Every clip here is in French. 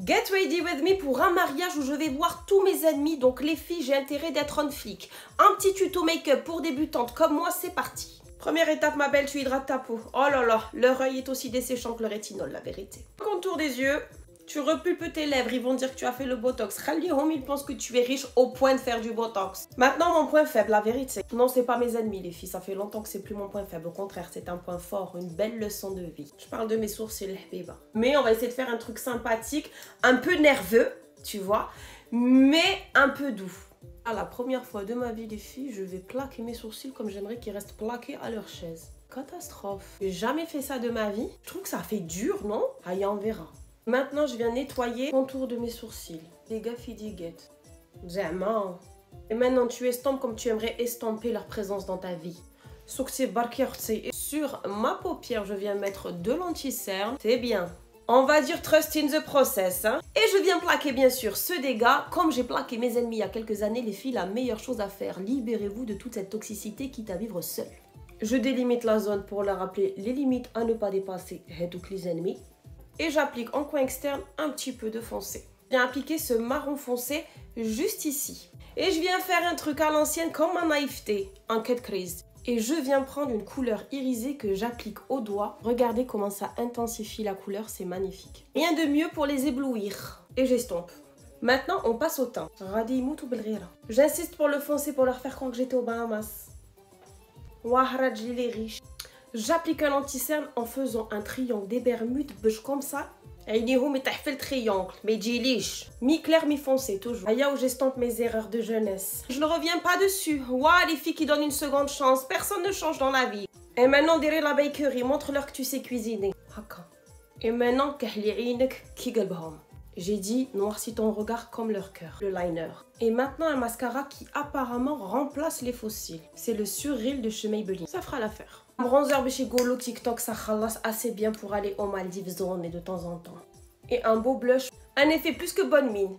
Get ready with me pour un mariage où je vais voir tous mes ennemis. Donc les filles, j'ai intérêt d'être on flic. Un petit tuto make-up pour débutantes comme moi, c'est parti. Première étape, ma belle, tu hydrates ta peau. Oh là là, leur œil est aussi desséchant que le rétinol, la vérité. Contour des yeux, tu repulpes tes lèvres, ils vont dire que tu as fait le botox. Khalihom, ils pensent que tu es riche au point de faire du botox. Maintenant, mon point faible, la vérité. Non, c'est pas mes ennemis, les filles. Ça fait longtemps que c'est plus mon point faible. Au contraire, c'est un point fort, une belle leçon de vie. Je parle de mes sourcils, Habiba. Mais on va essayer de faire un truc sympathique, un peu nerveux, tu vois, mais un peu doux. À la première fois de ma vie, les filles, je vais plaquer mes sourcils comme j'aimerais qu'ils restent plaqués à leur chaise. Catastrophe. J'ai jamais fait ça de ma vie. Je trouve que ça fait dur, non? Aïe, on verra. Maintenant, je viens nettoyer le contour de mes sourcils. Les gars, fidiguettes. Vraiment. Et maintenant, tu estampes comme tu aimerais estamper leur présence dans ta vie. Sur ma paupière, je viens mettre de l'anti-cerne. C'est bien. On va dire trust in the process. Hein. Et je viens plaquer, bien sûr, ce dégât. Comme j'ai plaqué mes ennemis il y a quelques années, les filles, la meilleure chose à faire, libérez-vous de toute cette toxicité quitte à vivre seul. Je délimite la zone pour leur rappeler les limites à ne pas dépasser et tous les ennemis. Et j'applique en coin externe un petit peu de foncé. Je viens appliquer ce marron foncé juste ici. Et je viens faire un truc à l'ancienne comme ma naïveté, en cut crease. Et je viens prendre une couleur irisée que j'applique au doigt. Regardez comment ça intensifie la couleur, c'est magnifique. Rien de mieux pour les éblouir. Et j'estompe. Maintenant, on passe au teint. J'insiste pour le foncer pour leur faire croire que j'étais aux Bahamas. Wahradji les riches. J'applique un anti-cerne en faisant un triangle des Bermudes, comme ça. عينيهم يطيح le triangle, mais يجيليش. Mi-clair, mi-foncé, toujours. Aïe, où j'estompe mes erreurs de jeunesse. Je ne reviens pas dessus. Ouah, les filles qui donnent une seconde chance. Personne ne change dans la vie. Et maintenant, derrière la bakery, montre-leur que tu sais cuisiner. Et maintenant, kahli عينك كي قلبهم. J'ai dit, noircis ton regard comme leur cœur. Le liner. Et maintenant, un mascara qui apparemment remplace les faux cils. C'est le Surreal de chez Maybelline. Ça fera l'affaire. Un bronzer de chez Golo TikTok, ça khalas assez bien pour aller aux Maldives zone et de temps en temps. Et un beau blush. Un effet plus que bonne mine.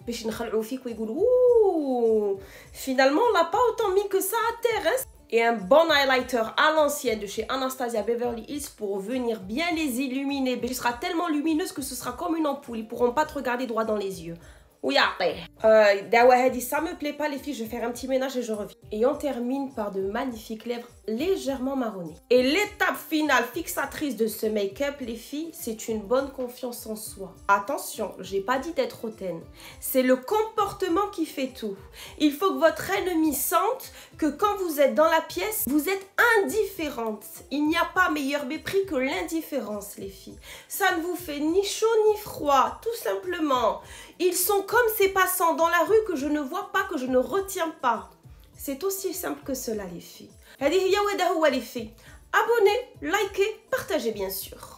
Finalement, on l'a pas autant mis que ça à terre. Hein? Et un bon highlighter à l'ancienne de chez Anastasia Beverly Hills pour venir bien les illuminer. Tu seras tellement lumineuse que ce sera comme une ampoule. Ils pourront pas te regarder droit dans les yeux. Oui, ça me plaît pas les filles, je vais faire un petit ménage et je reviens. Et on termine par de magnifiques lèvres légèrement marronnées. Et l'étape finale fixatrice de ce make-up, les filles, c'est une bonne confiance en soi. Attention, j'ai pas dit d'être hautaine. C'est le comportement qui fait tout. Il faut que votre ennemi sente que quand vous êtes dans la pièce, vous êtes indifférente. Il n'y a pas meilleur mépris que l'indifférence, les filles. Ça ne vous fait ni chaud ni froid, tout simplement. Ils sont comme ces passants dans la rue que je ne vois pas, que je ne retiens pas. C'est aussi simple que cela, les filles. Abonnez, likez, partagez bien sûr.